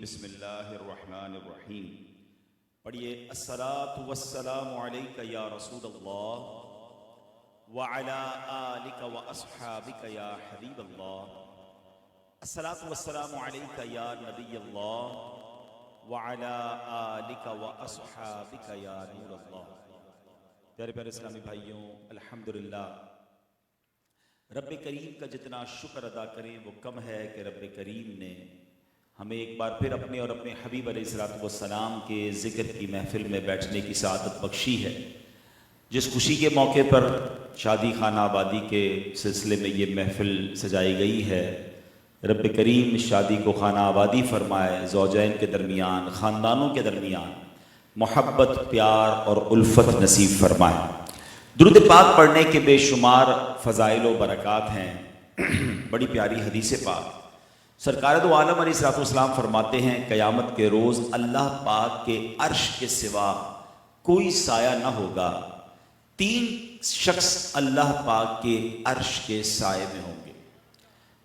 بسم اللہ الرحمن الرحیم. پڑھیے الصلاۃ والسلام علیک یا رسول اللہ وعلی آلک واصحابک یا حبیب اللہ. الصلاۃ والسلام علیک یا نبی اللہ وعلی آلک واصحابک یا نور اللہ. پیارے پیارے اسلامی بھائیوں، الحمدللہ رب کریم کا جتنا شکر ادا کریں وہ کم ہے کہ رب کریم نے ہمیں ایک بار پھر اپنے اور اپنے حبیب علیہ الصلوۃ والسلام کے ذکر کی محفل میں بیٹھنے کی سعادت بخشی ہے. جس خوشی کے موقع پر شادی خانہ آبادی کے سلسلے میں یہ محفل سجائی گئی ہے، رب کریم شادی کو خانہ آبادی فرمائے، زوجین کے درمیان، خاندانوں کے درمیان محبت، پیار اور الفت نصیب فرمائے. درود پاک پڑھنے کے بے شمار فضائل و برکات ہیں. بڑی پیاری حدیث پاک سرکار دو عالم علیہ الصلوۃ والسلام فرماتے ہیں، قیامت کے روز اللہ پاک کے عرش کے سوا کوئی سایہ نہ ہوگا. 3 شخص اللہ پاک کے عرش کے سائے میں ہوں گے.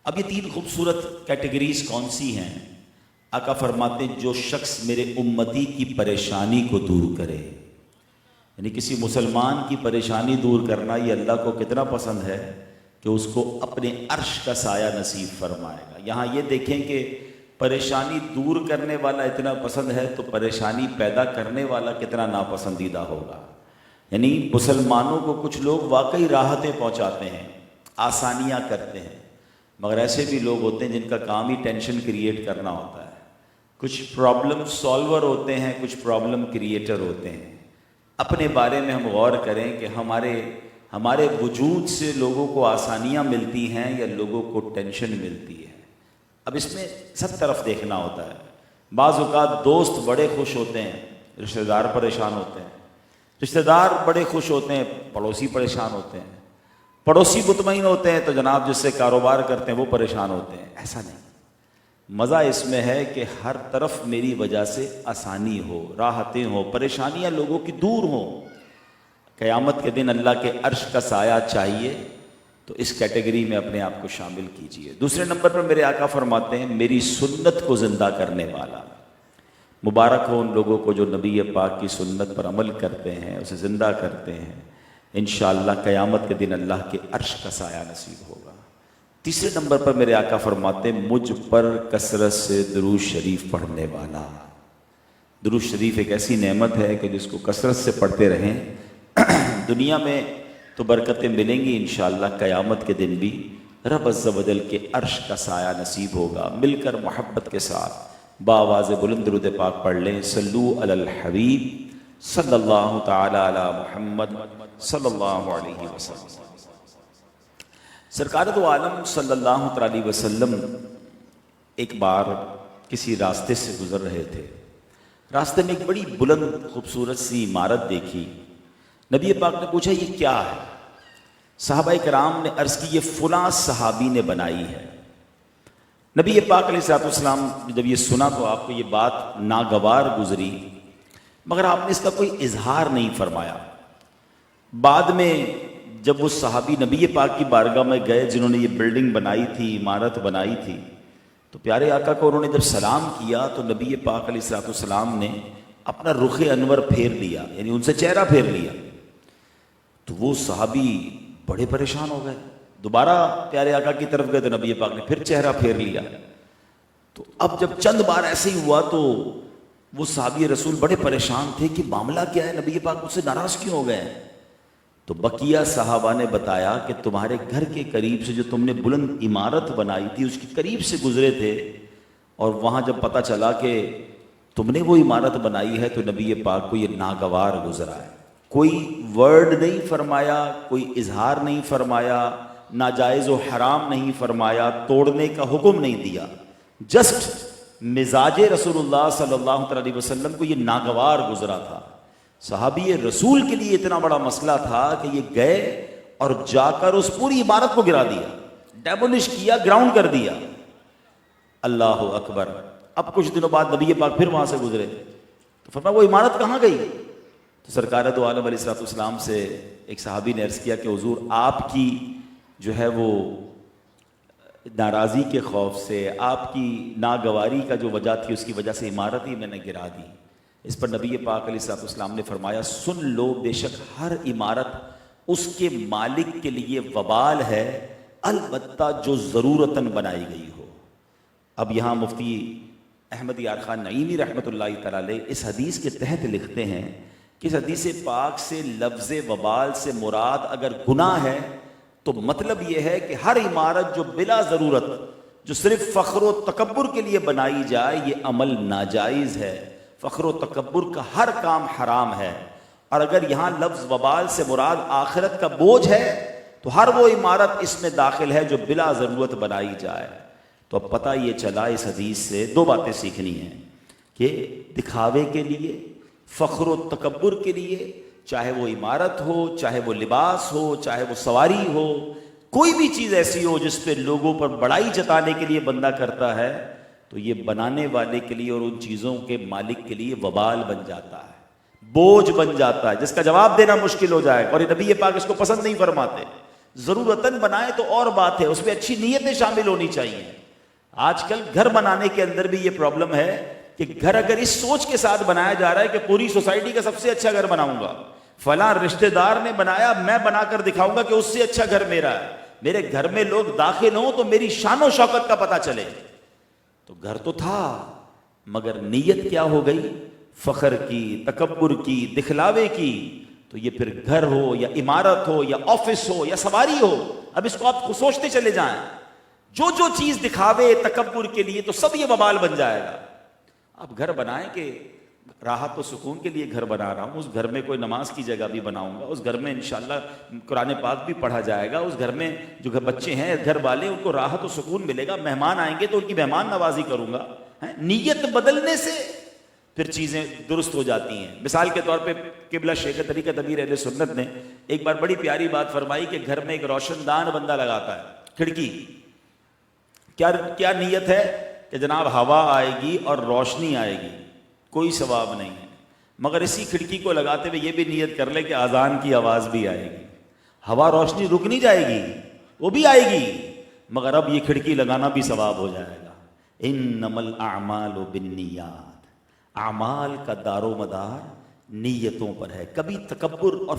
اب یہ 3 خوبصورت کیٹیگریز کون سی ہیں؟ آقا فرماتے ہیں جو شخص میرے امتی کی پریشانی کو دور کرے. یعنی کسی مسلمان کی پریشانی دور کرنا یہ اللہ کو کتنا پسند ہے کہ اس کو اپنے عرش کا سایہ نصیب فرمائے گا. یہاں یہ دیکھیں کہ پریشانی دور کرنے والا اتنا پسند ہے تو پریشانی پیدا کرنے والا کتنا ناپسندیدہ ہوگا. یعنی مسلمانوں کو کچھ لوگ واقعی راحتیں پہنچاتے ہیں، آسانیاں کرتے ہیں، مگر ایسے بھی لوگ ہوتے ہیں جن کا کام ہی ٹینشن کریٹ کرنا ہوتا ہے. کچھ پرابلم سالور ہوتے ہیں، کچھ پرابلم کریٹر ہوتے ہیں. اپنے بارے میں ہم غور کریں کہ ہمارے وجود سے لوگوں کو آسانیاں ملتی ہیں یا لوگوں کو ٹینشن ملتی ہے. اب اس میں سب طرف دیکھنا ہوتا ہے. بعض اوقات دوست بڑے خوش ہوتے ہیں، رشتہ دار پریشان ہوتے ہیں. رشتہ دار بڑے خوش ہوتے ہیں، پڑوسی پریشان ہوتے ہیں. پڑوسی مطمئن ہوتے ہیں تو جناب جس سے کاروبار کرتے ہیں وہ پریشان ہوتے ہیں. ایسا نہیں. مزہ اس میں ہے کہ ہر طرف میری وجہ سے آسانی ہو، راحتیں ہو، پریشانیاں لوگوں کی دور ہوں. قیامت کے دن اللہ کے عرش کا سایہ چاہیے تو اس کیٹیگری میں اپنے آپ کو شامل کیجئے. دوسرے نمبر پر میرے آقا فرماتے ہیں میری سنت کو زندہ کرنے والا. مبارک ہو ان لوگوں کو جو نبی پاک کی سنت پر عمل کرتے ہیں، اسے زندہ کرتے ہیں. انشاءاللہ قیامت کے دن اللہ کے عرش کا سایہ نصیب ہوگا. تیسرے نمبر پر میرے آقا فرماتے ہیں مجھ پر کثرت سے درود شریف پڑھنے والا. درود شریف ایک ایسی نعمت ہے کہ جس کو کثرت سے پڑھتے رہیں دنیا میں تو برکتیں ملیں گی، انشاءاللہ قیامت کے دن بھی رب عز و جل کے عرش کا سایہ نصیب ہوگا. مل کر محبت کے ساتھ بآواز بلند درود پاک پڑھ لیں. صلو علی الحبیب صلی اللہ تعالی علی محمد صلی اللہ علیہ وسلم. سرکار دو عالم صلی اللہ تعالی علیہ وسلم ایک بار کسی راستے سے گزر رہے تھے. راستے میں ایک بڑی بلند خوبصورت سی عمارت دیکھی. نبی پاک نے پوچھا یہ کیا ہے؟ صحابہ کرام نے عرض کی یہ فلاں صحابی نے بنائی ہے. نبی پاک علیہ الصلوۃ والسلام جب یہ سنا تو آپ کو یہ بات ناگوار گزری، مگر آپ نے اس کا کوئی اظہار نہیں فرمایا. بعد میں جب وہ صحابی نبی پاک کی بارگاہ میں گئے جنہوں نے یہ بلڈنگ بنائی تھی، عمارت بنائی تھی، تو پیارے آقا کو انہوں نے جب سلام کیا تو نبی پاک علیہ الصلوۃ والسلام نے اپنا رخ انور پھیر لیا، یعنی ان سے چہرہ پھیر لیا. تو وہ صحابی بڑے پریشان ہو گئے. دوبارہ پیارے آقا کی طرف گئے تو نبی پاک نے پھر چہرہ پھیر لیا. تو اب جب چند بار ایسے ہی ہوا تو وہ صحابی رسول بڑے پریشان تھے کہ معاملہ کیا ہے، نبی پاک مجھ سے ناراض کیوں ہو گئے. تو بقیہ صحابہ نے بتایا کہ تمہارے گھر کے قریب سے جو تم نے بلند عمارت بنائی تھی اس کے قریب سے گزرے تھے، اور وہاں جب پتہ چلا کہ تم نے وہ عمارت بنائی ہے تو نبی پاک کو یہ ناگوار گزرا ہے. کوئی ورڈ نہیں فرمایا، کوئی اظہار نہیں فرمایا، ناجائز و حرام نہیں فرمایا، توڑنے کا حکم نہیں دیا. جسٹ مزاج رسول اللہ صلی اللہ علیہ وسلم کو یہ ناگوار گزرا تھا. صحابی رسول کے لیے اتنا بڑا مسئلہ تھا کہ یہ گئے اور جا کر اس پوری عمارت کو گرا دیا، ڈیمولش کیا، گراؤنڈ کر دیا. اللہ اکبر. اب کچھ دنوں بعد نبی پاک پھر وہاں سے گزرے تو فرمایا وہ عمارت کہاں گئی؟ تو سرکار دو عالم علیہ الصلوۃ والسلام سے ایک صحابی نے عرض کیا کہ حضور آپ کی جو ہے وہ ناراضی کے خوف سے، آپ کی ناگواری کا جو وجہ تھی اس کی وجہ سے عمارت ہی میں نے گرا دی۔ اس پر نبی پاک علیہ الصلوۃ والسلام نے فرمایا سن لو، بے شک ہر عمارت اس کے مالک کے لیے وبال ہے، البتہ جو ضرورتاً بنائی گئی ہو۔ اب یہاں مفتی احمد یار خان نعیمی رحمۃ اللہ تعالی علیہ اس حدیث کے تحت لکھتے ہیں کہ اس حدیث پاک سے لفظ وبال سے مراد اگر گناہ ہے تو مطلب یہ ہے کہ ہر عمارت جو بلا ضرورت، جو صرف فخر و تکبر کے لیے بنائی جائے، یہ عمل ناجائز ہے۔ فخر و تکبر کا ہر کام حرام ہے، اور اگر یہاں لفظ وبال سے مراد آخرت کا بوجھ ہے تو ہر وہ عمارت اس میں داخل ہے جو بلا ضرورت بنائی جائے۔ تو اب پتہ یہ چلا اس حدیث سے دو باتیں سیکھنی ہیں کہ دکھاوے کے لیے، فخر و تکبر کے لیے، چاہے وہ عمارت ہو، چاہے وہ لباس ہو، چاہے وہ سواری ہو، کوئی بھی چیز ایسی ہو جس پہ لوگوں پر بڑائی جتانے کے لیے بندہ کرتا ہے، تو یہ بنانے والے کے لیے اور ان چیزوں کے مالک کے لیے وبال بن جاتا ہے، بوجھ بن جاتا ہے، جس کا جواب دینا مشکل ہو جائے، اور یہ نبی پاک اس کو پسند نہیں فرماتے۔ ضرورتاً بنائے تو اور بات ہے، اس میں اچھی نیتیں شامل ہونی چاہیے۔ آج کل گھر بنانے کے اندر بھی یہ پرابلم ہے کہ گھر اگر اس سوچ کے ساتھ بنایا جا رہا ہے کہ پوری سوسائٹی کا سب سے اچھا گھر بناؤں گا، فلاں رشتہ دار نے بنایا، میں بنا کر دکھاؤں گا کہ اس سے اچھا گھر میرا ہے، میرے گھر میں لوگ داخل ہوں تو میری شان و شوکت کا پتہ چلے، تو گھر تو تھا مگر نیت کیا ہو گئی؟ فخر کی، تکبر کی، دکھلاوے کی۔ تو یہ پھر گھر ہو یا عمارت ہو یا آفس ہو یا سواری ہو، اب اس کو آپ سوچتے چلے جائیں، جو جو چیز دکھاوے تکبر کے لیے تو سب یہ وبال بن جائے گا۔ آپ گھر بنائیں کہ راحت و سکون کے لیے گھر بنا رہا ہوں، اس گھر میں کوئی نماز کی جگہ بھی بناؤں گا، اس گھر میں انشاءاللہ قرآن پاک بھی پڑھا جائے گا، اس گھر میں جو بچے ہیں گھر والے ان کو راحت و سکون ملے گا، مہمان آئیں گے تو ان کی مہمان نوازی کروں گا۔ نیت بدلنے سے پھر چیزیں درست ہو جاتی ہیں۔ مثال کے طور پہ قبلہ شیخ طریقت امیر اہل سنت نے ایک بار بڑی پیاری بات فرمائی کہ گھر میں ایک روشن دان بندہ لگاتا ہے، کھڑکی، کیا نیت ہے کہ جناب ہوا آئے گی اور روشنی آئے گی، کوئی ثواب نہیں ہے، مگر اسی کھڑکی کو لگاتے ہوئے یہ بھی نیت کر لے کہ اذان کی آواز بھی آئے گی، ہوا روشنی رک نہیں جائے گی، وہ بھی آئے گی، مگر اب یہ کھڑکی لگانا بھی ثواب ہو جائے گا۔ انما الاعمال بالنیات، اعمال کا دار و مدار نیتوں پر ہے۔ کبھی تکبر اور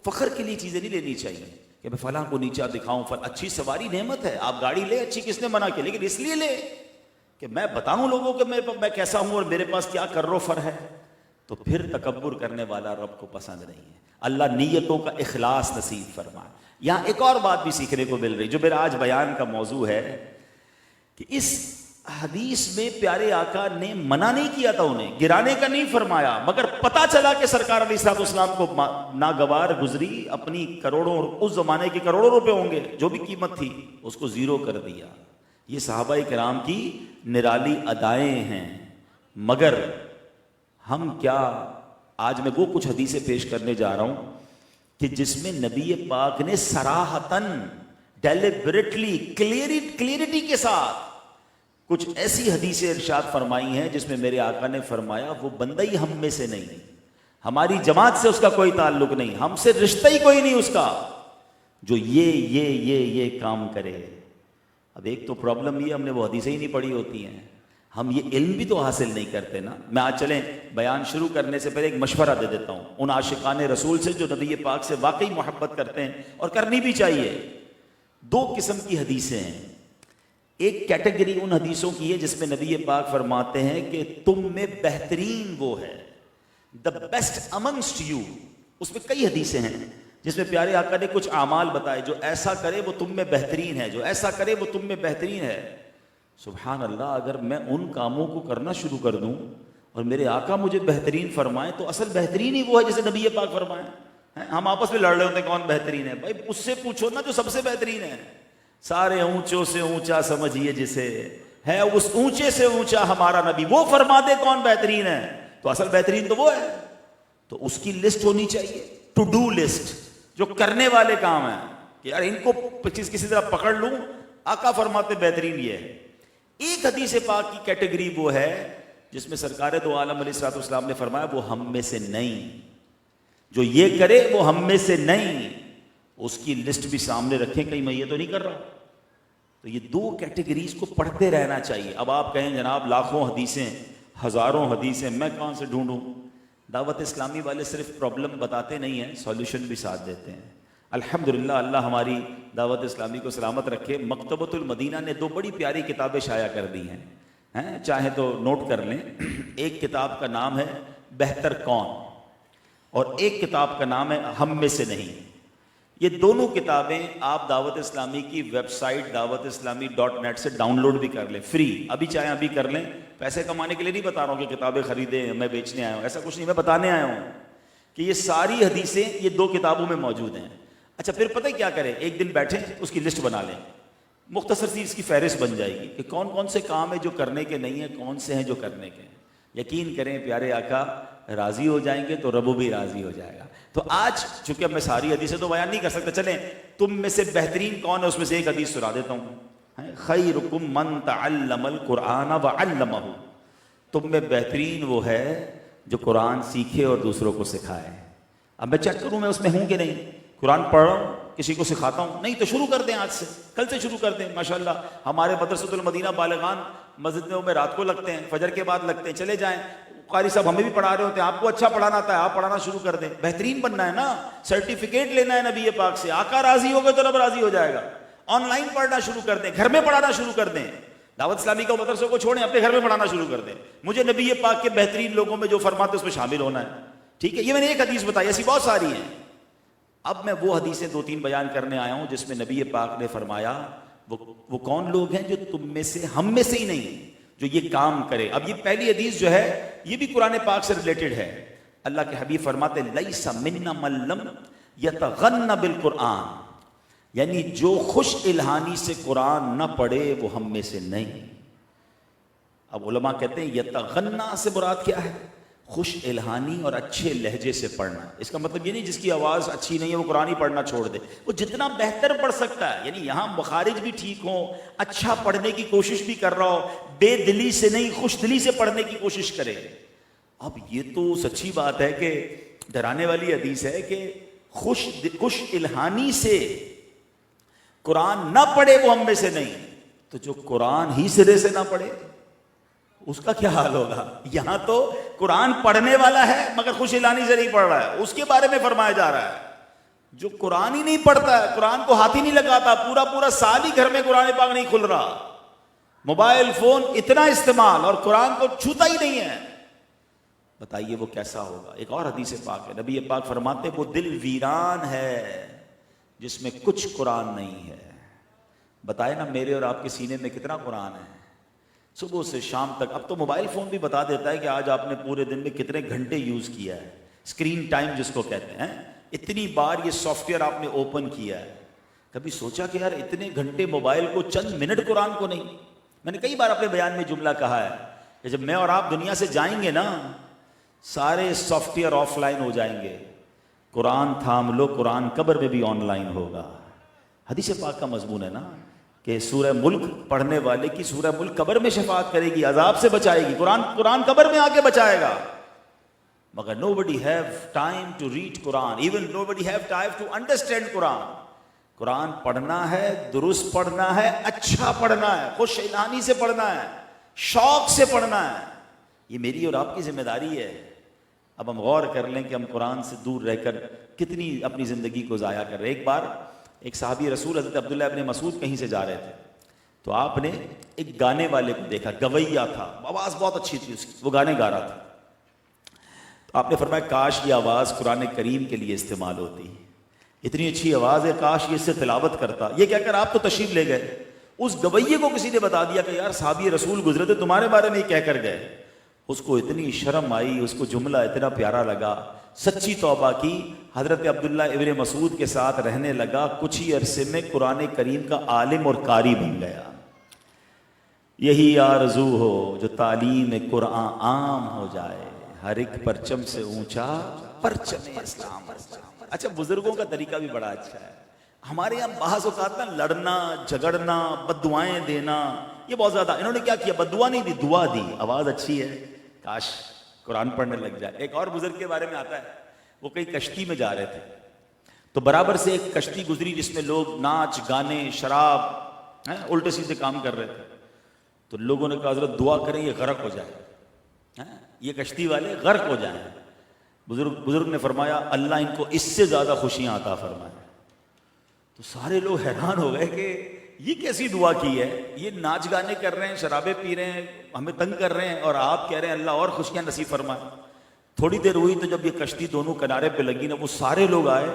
فخر کے لیے چیزیں نہیں لینی چاہیے کہ میں فلاں کو نیچا دکھاؤں، اچھی سواری نعمت ہے، آپ گاڑی لے، اچھی کس نے منع کی، لیکن اس لیے لے کہ میں بتاؤں لوگوں کہ میں کیسا ہوں اور میرے پاس کیا کر فر ہے، تو پھر تکبر کرنے والا رب کو پسند نہیں ہے۔ اللہ نیتوں کا اخلاص نصیب فرمائے۔ یہاں ایک اور بات بھی سیکھنے کو مل رہی جو میرا آج بیان کا موضوع ہے کہ اس حدیث میں پیارے آقا نے منع نہیں کیا تھا، انہیں گرانے کا نہیں فرمایا، مگر پتا چلا کہ سرکار علیہ الصلوۃ والسلام کو ناگوار گزری، اپنی کروڑوں، اس زمانے کے کروڑوں روپے ہوں گے جو بھی قیمت تھی، اس کو زیرو کر دیا۔ یہ صحابہ کرام کی نرالی ادائیں ہیں، مگر ہم کیا، آج میں وہ کچھ حدیثیں پیش کرنے جا رہا ہوں کہ جس میں نبی پاک نے صراحتاً، ڈیلیبریٹلی، کلیئرٹی کے ساتھ کچھ ایسی حدیثیں ارشاد فرمائی ہیں جس میں میرے آقا نے فرمایا وہ بندہ ہی ہم میں سے نہیں، ہماری جماعت سے اس کا کوئی تعلق نہیں، ہم سے رشتہ ہی کوئی نہیں اس کا، جو یہ کام کرے۔ اب ایک تو پرابلم یہ، ہم نے وہ حدیثیں ہی نہیں پڑھی ہوتی ہیں، ہم یہ علم بھی تو حاصل نہیں کرتے نا۔ میں آج چلیں بیان شروع کرنے سے پہلے ایک مشورہ دے دیتا ہوں ان عاشقان رسول سے جو نبی پاک سے واقعی محبت کرتے ہیں اور کرنی بھی چاہیے۔ دو قسم کی حدیثیں ہیں، ایک کیٹیگری ان حدیثوں کی ہے جس میں نبی پاک فرماتے ہیں کہ تم میں بہترین وہ ہے، the best amongst you۔ اس میں کئی حدیثیں ہیں جس میں پیارے آقا نے کچھ اعمال بتائے، جو ایسا کرے وہ تم میں بہترین ہے، جو ایسا کرے وہ تم میں بہترین ہے۔ سبحان اللہ، اگر میں ان کاموں کو کرنا شروع کر دوں اور میرے آقا مجھے بہترین فرمائیں تو اصل بہترین ہی وہ ہے جسے نبی پاک فرمائیں۔ ہم آپس میں لڑ رہے ہوتے ہیں کون بہترین ہے، بھائی اس سے پوچھو نا جو سب سے بہترین ہے۔ سارے اونچوں سے اونچا سمجھیے جسے ہے، اس اونچے سے اونچا ہمارا نبی، وہ فرما دے کون بہترین ہے، تو اصل بہترین تو وہ ہے۔ تو اس کی لسٹ ہونی چاہیے، ٹو ڈو لسٹ، جو کرنے والے کام ہیں کہ یار ان کو کسی طرح پکڑ لوں، آقا فرماتے بہترین یہ ہے۔ ایک حدیث پاک کی کیٹیگری وہ ہے جس میں سرکار دو عالم علیہ الصلوۃ والسلام نے فرمایا وہ ہم میں سے نہیں، جو یہ کرے وہ ہم میں سے نہیں۔ اس کی لسٹ بھی سامنے رکھیں، کہیں میں یہ تو نہیں کر رہا، تو یہ دو کیٹیگریز کو پڑھتے رہنا چاہیے. اب آپ کہیں جناب لاکھوں حدیثیں، ہزاروں حدیثیں، میں کہاں سے ڈھونڈوں؟ دعوت اسلامی والے صرف پرابلم بتاتے نہیں ہیں، سولوشن بھی ساتھ دیتے ہیں. الحمدللہ اللہ ہماری دعوت اسلامی کو سلامت رکھے. مکتبۃ المدینہ نے دو بڑی پیاری کتابیں شائع کر دی ہیں، چاہے تو نوٹ کر لیں. ایک کتاب کا نام ہے بہتر کون، اور ایک کتاب کا نام ہے ہم میں سے نہیں. یہ دونوں کتابیں آپ دعوت اسلامی کی ویب سائٹ dawatIslami.net سے ڈاؤن لوڈ بھی کر لیں، فری. ابھی چاہیں ابھی کر لیں. پیسے کمانے کے لیے نہیں بتا رہا ہوں کہ کتابیں خریدیں میں بیچنے آیا ہوں، ایسا کچھ نہیں. میں بتانے آیا ہوں کہ یہ ساری حدیثیں یہ دو کتابوں میں موجود ہیں. اچھا پھر پتہ کیا کریں، ایک دن بیٹھیں اس کی لسٹ بنا لیں، مختصر سی اس کی فہرست بن جائے گی کہ کون کون سے کام ہیں جو کرنے کے نہیں ہیں، کون سے ہیں جو کرنے کے ہیں. یقین کریں پیارے آقا راضی ہو جائیں گے تو رب بھی راضی ہو جائے گا. تو آج چونکہ اب میں ساری حدیثیں تو بیان نہیں کر سکتا، چلیں تم میں سے بہترین کون ہے اس میں سے ایک حدیث سنا دیتا ہوں. خیرکم من تعلم القرآن وعلمہ، تم میں بہترین وہ ہے جو قرآن سیکھے اور دوسروں کو سکھائے. اب میں چیک کروں میں اس میں ہوں کہ نہیں. قرآن پڑھ رہا ہوں، کسی کو سکھاتا ہوں نہیں تو شروع کر دیں، آج سے کل سے شروع کر دیں. ماشاءاللہ ہمارے مدرسۃ المدینہ بالغان مسجدوں میں رات کو لگتے ہیں، فجر کے بعد لگتے ہیں. چلے جائیں، قاری صاحب ہمیں بھی پڑھا رہے ہوتے ہیں، آپ کو اچھا پڑھانا آتا ہے آپ پڑھانا شروع کر دیں. بہترین بننا ہے نا، سرٹیفکیٹ لینا ہے نبی پاک سے. آقا راضی ہو گئے تو رب راضی ہو جائے گا. آن لائن پڑھنا شروع کر دیں، گھر میں پڑھانا شروع کر دیں. دعوت اسلامی کا مدرسوں کو چھوڑیں، اپنے گھر میں پڑھانا شروع کر دیں. مجھے نبی پاک کے بہترین لوگوں میں جو فرماتے اس میں شامل ہونا ہے. ٹھیک ہے، یہ میں نے ایک حدیث بتائی، ایسی بہت ساری ہیں. اب میں وہ حدیثیں دو تین بیان کرنے آیا ہوں جس میں نبی پاک نے فرمایا وہ کون لوگ ہیں جو تم میں سے، ہم میں سے ہی نہیں، جو یہ کام کرے. اب یہ پہلی حدیث جو ہے یہ بھی قرآن پاک سے ریلیٹڈ ہے. اللہ کے حبیب فرماتے ہیں لیس منا من لم یتغن بالقرآن، یعنی جو خوش الہانی سے قرآن نہ پڑھے وہ ہم میں سے نہیں. اب علماء کہتے ہیں یتغنا سے مراد کیا ہے؟ خوش الہانی اور اچھے لہجے سے پڑھنا. اس کا مطلب یہ نہیں جس کی آواز اچھی نہیں ہے وہ قرآن ہی پڑھنا چھوڑ دے، وہ جتنا بہتر پڑھ سکتا ہے. یعنی یہاں مخارج بھی ٹھیک ہوں، اچھا پڑھنے کی کوشش بھی کر رہا ہو، بے دلی سے نہیں خوش دلی سے پڑھنے کی کوشش کرے. اب یہ تو سچی بات ہے کہ ڈرانے والی حدیث ہے کہ خوش الہانی سے قرآن نہ پڑھے وہ ہم میں سے نہیں. تو جو قرآن ہی سرے سے نہ پڑھے اس کا کیا حال ہوگا؟ یہاں تو قرآن پڑھنے والا ہے مگر خوش الہانی سے نہیں پڑھ رہا ہے، اس کے بارے میں فرمایا جا رہا ہے. جو قرآن ہی نہیں پڑھتا ہے، قرآن کو ہاتھ ہی نہیں لگاتا، پورا سال ہی گھر میں قرآن پاک نہیں کھل رہا، موبائل فون اتنا استعمال اور قرآن کو چھوتا ہی نہیں ہے، بتائیے وہ کیسا ہوگا؟ ایک اور حدیث پاک ہے، نبی پاک فرماتے وہ دل ویران ہے جس میں کچھ قرآن نہیں ہے. بتائے نا میرے اور آپ کے سینے میں کتنا قرآن ہے صبح سے شام تک. اب تو موبائل فون بھی بتا دیتا ہے کہ آج آپ نے پورے دن میں کتنے گھنٹے یوز کیا ہے، اسکرین ٹائم جس کو کہتے ہیں. اتنی بار یہ سافٹ ویئر آپ نے اوپن کیا ہے. کبھی سوچا کہ یار اتنے گھنٹے موبائل کو، چند منٹ قرآن کو نہیں؟ میں نے کئی بار اپنے بیان میں جملہ کہا ہے کہ جب میں اور آپ دنیا سے جائیں گے نا سارے سافٹ ویئر آف لائن ہو جائیں گے، قرآن تھام لو، قرآن قبر میں بھی آن لائن ہوگا. حدیث پاک کا مضمون ہے نا کہ سورہ ملک پڑھنے والے کی سورہ ملک قبر میں شفاعت کرے گی، عذاب سے بچائے گی. قرآن قبر میں آ کے بچائے گا. مگر nobody have time to read Quran, even nobody have time to understand قرآن. قرآن پڑھنا ہے، درست پڑھنا ہے، اچھا پڑھنا ہے، خوش الہانی سے پڑھنا ہے، شوق سے پڑھنا ہے. یہ میری اور آپ کی ذمہ داری ہے. اب ہم غور کر لیں کہ ہم قرآن سے دور رہ کر کتنی اپنی زندگی کو ضائع کر رہے. ایک بار ایک صحابی رسول حضرت عبداللہ ابن مسعود کہیں سے جا رہے تھے تو آپ نے ایک گانے والے کو دیکھا، گویا تھا، آواز بہت اچھی تھی اس کی، وہ گانے گا رہا تھا. تو آپ نے فرمایا کاش یہ آواز قرآن کریم کے لیے استعمال ہوتی، اتنی اچھی آواز ہے، کاش یہ اس سے تلاوت کرتا. یہ کہہ کر آپ تو تشریف لے گئے. اس گویے کو کسی نے بتا دیا کہ یار صحابی رسول گزرے تھے تمہارے بارے میں ہی کہہ کر گئے. اس کو اتنی شرم آئی، اس کو جملہ اتنا پیارا لگا، سچی توبہ کی، حضرت عبداللہ ابن مسعود کے ساتھ رہنے لگا. کچھ ہی عرصے میں قرآن کریم کا عالم اور قاری بن گیا. یہی آرزو ہو جو تعلیم قرآن عام ہو جائے، ہر ایک پرچم سے اونچا پرچم اسلام. اچھا بزرگوں کا طریقہ بھی بڑا اچھا ہے. ہمارے یہاں بعض اوقات نا لڑنا جھگڑنا بد دعائیں دینا یہ بہت زیادہ. انہوں نے کیا کیا؟ بد دعا نہیں دی، دعا دی. آواز اچھی ہے، کاش قرآن پڑھنے لگ جائے. ایک اور بزرگ کے بارے میں آتا ہے، وہ کئی کشتی میں جا رہے تھے تو برابر سے ایک کشتی گزری جس میں لوگ ناچ گانے شراب الٹے سیدھے کام کر رہے تھے. تو لوگوں نے کہا حضرت دعا کریں یہ غرق ہو جائے, یہ کشتی والے غرق ہو جائیں. بزرگ نے فرمایا اللہ ان کو اس سے زیادہ خوشیاں عطا فرمائے. تو سارے لوگ حیران ہو گئے کہ یہ کیسی دعا کی ہے, یہ ناچ گانے کر رہے ہیں, شرابیں پی رہے ہیں, ہمیں تنگ کر رہے ہیں, اور آپ کہہ رہے ہیں اللہ اور خوشیاں نصیب فرمائے. تھوڑی دیر ہوئی تو جب یہ کشتی دونوں کنارے پہ لگی نا, وہ سارے لوگ آئے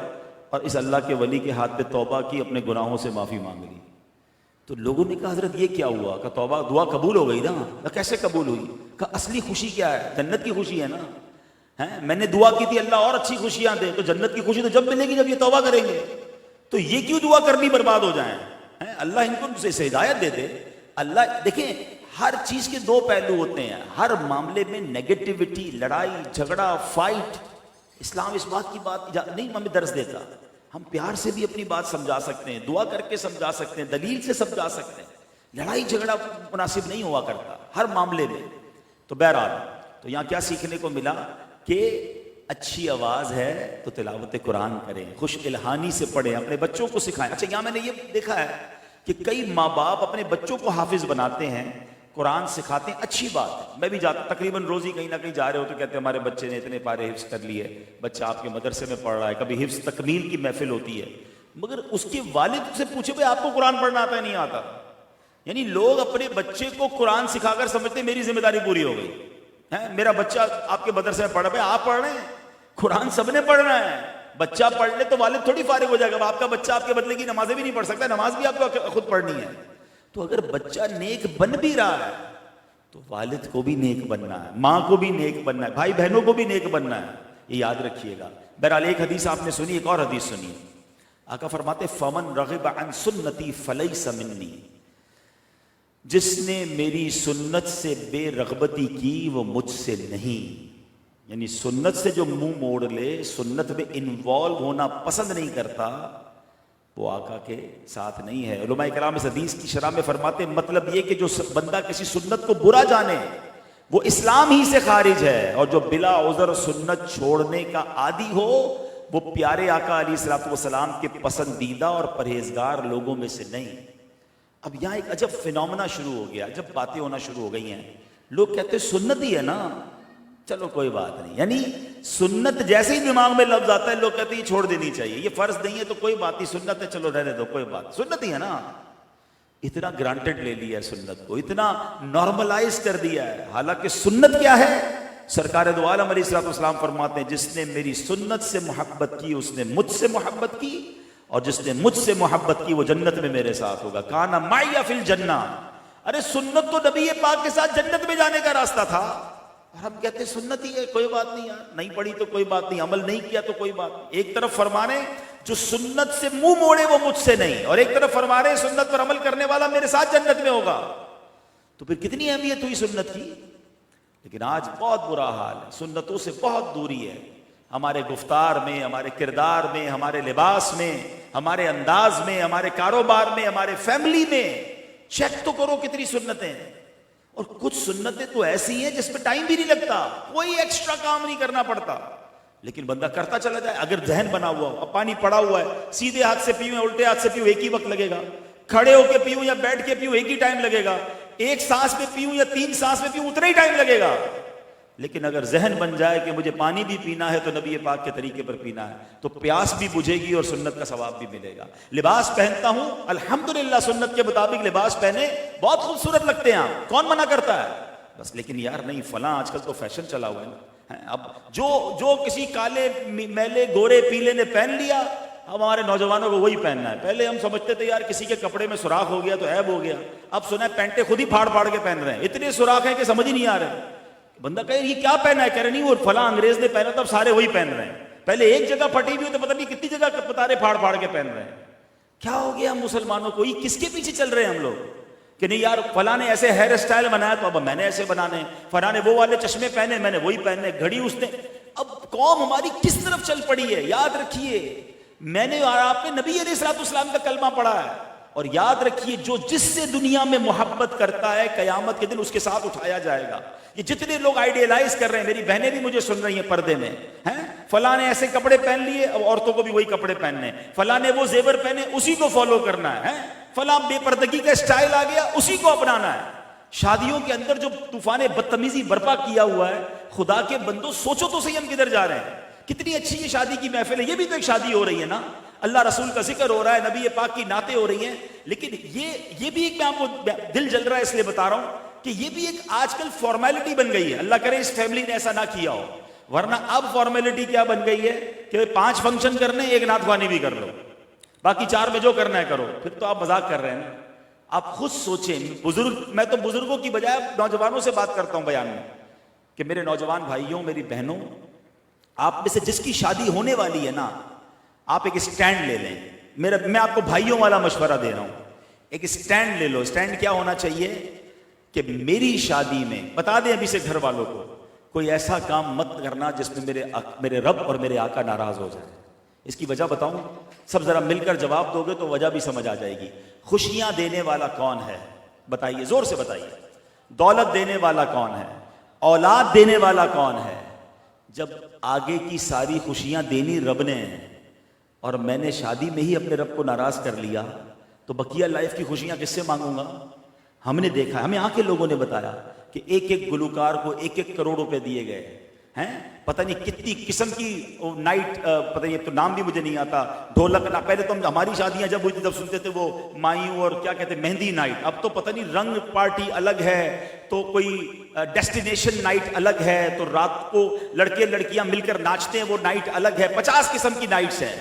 اور اس اللہ کے ولی کے ہاتھ پہ توبہ کی, اپنے گناہوں سے معافی مانگ لی. تو لوگوں نے کہا حضرت یہ کیا ہوا؟ کہ توبہ دعا قبول ہو گئی نا. کیسے قبول ہوئی؟ کہ اصلی خوشی کیا ہے؟ جنت کی خوشی ہے نا. میں نے دعا کی تھی اللہ اور اچھی خوشیاں دے, تو جنت کی خوشی تو جب ملے گی جب یہ توبہ کریں گے. تو یہ کیوں دعا کرنی برباد ہو جائیں؟ اللہ ان کو سے ہدایت دے دے. اللہ دیکھیں ہر چیز کے دو پہلو ہوتے ہیں. ہر معاملے میں نیگیٹیوٹی, لڑائی جھگڑا, فائٹ, اسلام اس بات کی بات نہیں ہمیں درس دیتا. ہم پیار سے بھی اپنی بات سمجھا سکتے ہیں, دعا کر کے سمجھا سکتے ہیں, دلیل سے سمجھا سکتے ہیں. لڑائی جھگڑا مناسب نہیں ہوا کرتا ہر معاملے میں. تو بہرحال تو یہاں کیا سیکھنے کو ملا کہ اچھی آواز ہے تو تلاوت قرآن کریں, خوش الہانی سے پڑھیں, اپنے بچوں کو سکھائیں. اچھا یہاں میں نے یہ دیکھا ہے کہ کئی ماں باپ اپنے بچوں کو حافظ بناتے ہیں, قرآن سکھاتے ہیں, اچھی بات ہے. میں بھی جاتا تقریباً روزی کہیں نہ کہیں جا رہے ہو تو کہتے ہیں ہمارے بچے نے اتنے پارے حفظ کر لیے, بچہ آپ کے مدرسے میں پڑھ رہا ہے. کبھی حفظ تکمیل کی محفل ہوتی ہے, مگر اس کے والد سے پوچھے بھائی آپ کو قرآن پڑھنا آتا ہے؟ نہیں آتا. یعنی لوگ اپنے بچے کو قرآن سکھا کر سمجھتے میری ذمہ داری پوری ہو گئی ہے, میرا بچہ آپ کے مدرسے میں پڑھ رہا ہے. آپ پڑھ رہے ہیں قرآن, سب نے پڑھنا ہے. بچہ پڑھ لے تو والد تھوڑی فارغ ہو جائے گا. آپ کا بچہ آپ کے بدلے کی نمازیں بھی نہیں پڑھ سکتا, نماز بھی آپ کو خود پڑھنی ہے. تو اگر بچہ نیک بن بھی رہا ہے تو والد کو بھی نیک بننا ہے, ماں کو بھی نیک بننا ہے, بھائی بہنوں کو بھی نیک بننا ہے. یہ یاد رکھیے گا. بہرحال ایک حدیث آپ نے سنی, ایک اور حدیث سنیے. آقا فرماتے فمن رغب عن سنتی فلیس منی, جس نے میری سنت سے بے رغبتی کی وہ مجھ سے نہیں. یعنی سنت سے جو منہ موڑ لے, سنت میں انوالو ہونا پسند نہیں کرتا, وہ آقا کے ساتھ نہیں ہے. علماء کرام اس حدیث کی شرح میں فرماتے ہیں مطلب یہ کہ جو بندہ کسی سنت کو برا جانے وہ اسلام ہی سے خارج ہے, اور جو بلا عذر سنت چھوڑنے کا عادی ہو وہ پیارے آقا علیہ الصلوۃ والسلام کے پسندیدہ اور پرہیزگار لوگوں میں سے نہیں. اب یہاں ایک عجب فینومنا شروع ہو گیا, جب باتیں ہونا شروع ہو گئی ہیں. لوگ کہتے ہیں سنت ہی ہے نا, چلو کوئی بات نہیں. یعنی سنت جیسے ہی دماغ میں لفظ آتا ہے لوگ کہتے ہیں یہ چھوڑ دینی چاہیے, یہ فرض نہیں ہے تو کوئی بات نہیں, سنت ہے چلو رہنے دو کوئی بات, سنت ہی ہے نا. اتنا گرانٹڈ لے لیا ہے سنت کو, اتنا نارملائز کر دیا ہے. حالانکہ سنت کیا ہے؟ سرکار دو عالم علیہ الصلوۃ والسلام فرماتے ہیں جس نے میری سنت سے محبت کی اس نے مجھ سے محبت کی, اور جس نے مجھ سے محبت کی وہ جنت میں میرے ساتھ ہوگا. کانا معی فی الجنہ. ارے سنت تو نبی پاک کے ساتھ جنت میں جانے کا راستہ تھا, اور ہم کہتے ہیں سنت ہی ہے کوئی بات نہیں یار, نہیں پڑھی تو کوئی بات نہیں, عمل نہیں کیا تو کوئی بات نہیں. ایک طرف فرمانے جو سنت سے منہ موڑے وہ مجھ سے نہیں, اور ایک طرف فرما رہے سنت پر عمل کرنے والا میرے ساتھ جنت میں ہوگا. تو پھر کتنی اہمیت ہوئی سنت کی. لیکن آج بہت برا حال ہے, سنتوں سے بہت دوری ہے. ہمارے گفتار میں, ہمارے کردار میں, ہمارے لباس میں, ہمارے انداز میں, ہمارے کاروبار میں, ہمارے فیملی میں. چیک تو کرو کتنی سنتیں. اور کچھ سنتیں تو ایسی ہیں جس پہ ٹائم بھی نہیں لگتا, کوئی ایکسٹرا کام نہیں کرنا پڑتا, لیکن بندہ کرتا چلا جائے. اگر ذہن بنا ہوا ہو, اب پانی پڑا ہوا ہے, سیدھے ہاتھ سے پیوں یا الٹے ہاتھ سے پیوں ایک ہی وقت لگے گا, کھڑے ہو کے پیوں یا بیٹھ کے پیوں ایک ہی ٹائم لگے گا, ایک سانس میں پیوں یا 3 سانس میں پیوں اتنا ہی ٹائم لگے گا. لیکن اگر ذہن بن جائے کہ مجھے پانی بھی پینا ہے تو نبی پاک کے طریقے پر پینا ہے, تو پیاس بھی بجھے گی اور سنت کا ثواب بھی ملے گا. لباس پہنتا ہوں الحمدللہ, سنت کے مطابق لباس پہنے, بہت خوبصورت لگتے ہیں آپ, کون منع کرتا ہے بس. لیکن یار نہیں فلاں آج کل تو فیشن چلا ہوا ہے نا. اب جو کسی کالے میلے گورے پیلے نے پہن لیا, اب ہمارے نوجوانوں کو وہی پہننا ہے. پہلے ہم سمجھتے تھے یار کسی کے کپڑے میں سوراخ ہو گیا تو عیب ہو گیا, اب سنا ہے پینٹیں خود ہی پھاڑ پھاڑ کے پہن رہے ہیں, اتنے سوراخ ہیں کہ سمجھ ہی نہیں آ رہے. بندہ کہے یہ کیا پہنا ہے, کہہ رہے نہیں وہ فلاں انگریز نے پہنا تھا, اب سارے وہی پہن رہے ہیں. پہلے ایک جگہ پھٹی ہوئی تو پتہ نہیں کتنی جگہ پتارے پھاڑ پھاڑ کے پہن رہے ہیں. کیا ہو گیا ہم مسلمانوں کو, یہ کس کے پیچھے چل رہے ہیں ہم لوگ کہ نہیں یار فلاں نے ایسے ہیئر اسٹائل بنایا تو اب میں نے ایسے بنانے, فلاں نے وہ والے چشمے پہنے میں نے وہی پہننے, گھڑی اس نے. اب قوم ہماری کس طرف چل پڑی ہے. یاد رکھیے میں نے اور آپ نے نبی علیہ الصلوۃ والسلام کا کلمہ پڑھا ہے, اور یاد رکھیے جو جس سے دنیا میں محبت کرتا ہے قیامت کے دن اس کے ساتھ اٹھایا جائے گا. یہ جتنے لوگ آئیڈیلائز کر رہے ہیں, میری بہنیں بھی مجھے سن رہی ہیں پردے میں, ہیں فلاں نے ایسے کپڑے پہن لیے اب عورتوں کو بھی وہی کپڑے پہننے, فلاں نے وہ زیور پہنے اسی کو فالو کرنا ہے. فلاں بے پردگی کا اسٹائل آ گیا, اسی کو اپنانا ہے. شادیوں کے اندر جو طوفان بدتمیزی برپا کیا ہوا ہے, خدا کے بندو سوچو تو صحیح ہم کدھر جا رہے ہیں. کتنی اچھی یہ شادی کی محفل ہے, یہ بھی تو ایک شادی ہو رہی ہے نا, اللہ رسول کا ذکر ہو رہا ہے, نبی پاک کی نعتیں ہو رہی ہیں. لیکن یہ بھی ایک, میں آپ کو دل جل رہا ہے اس لیے بتا رہا ہوں کہ یہ بھی ایک آج کل فارمیلٹی بن گئی ہے. اللہ کرے اس فیملی نے ایسا نہ کیا ہو, ورنہ اب فارمیلٹی کیا بن گئی ہے کہ 5 فنکشن کرنے, ایک نعت خوانی بھی کر لو, باقی 4 میں جو کرنا ہے کرو. پھر تو آپ مذاق کر رہے ہیں نا. آپ خود سوچیں, بزرگ, میں تو بزرگوں کی بجائے نوجوانوں سے بات کرتا ہوں بیان میں, کہ میرے نوجوان بھائیوں, میری بہنوں, آپ میں سے جس کی شادی ہونے والی ہے نا, آپ ایک اسٹینڈ لے لیں. میں آپ کو بھائیوں والا مشورہ دے رہا ہوں, ایک اسٹینڈ لے لو. اسٹینڈ کیا ہونا چاہیے کہ میری شادی میں, بتا دیں ابھی سے گھر والوں کو, کوئی ایسا کام مت کرنا جس میں میرے رب اور میرے آقا ناراض ہو جائے. اس کی وجہ بتاؤں, سب ذرا مل کر جواب دو گے تو وجہ بھی سمجھ آ جائے گی. خوشیاں دینے والا کون ہے بتائیے, زور سے بتائیے. دولت دینے والا کون ہے, اولاد دینے والا کون ہے. جب آگے کی ساری خوشیاں دینی رب نے ہیں اور میں نے شادی میں ہی اپنے رب کو ناراض کر لیا, تو بقیہ لائف کی خوشیاں کس سے مانگوں گا. ہم نے دیکھا, ہمیں یہاں کے لوگوں نے بتایا کہ ایک گلوکار کو 1 کروڑ روپے دیے گئے ہیں. پتہ نہیں کتنی قسم کی نائٹ, پتہ نہیں تو نام بھی مجھے نہیں آتا, ڈھولک. پہلے تو ہماری شادیاں جب ہوئی تھی تب سنتے تھے وہ مایوں اور کیا کہتے ہیں مہندی نائٹ. اب تو پتہ نہیں رنگ پارٹی الگ ہے, تو کوئی ڈیسٹینیشن نائٹ الگ ہے, تو رات کو لڑکے لڑکیاں مل کر ناچتے ہیں وہ نائٹ الگ ہے. 50 قسم کی نائٹس ہیں,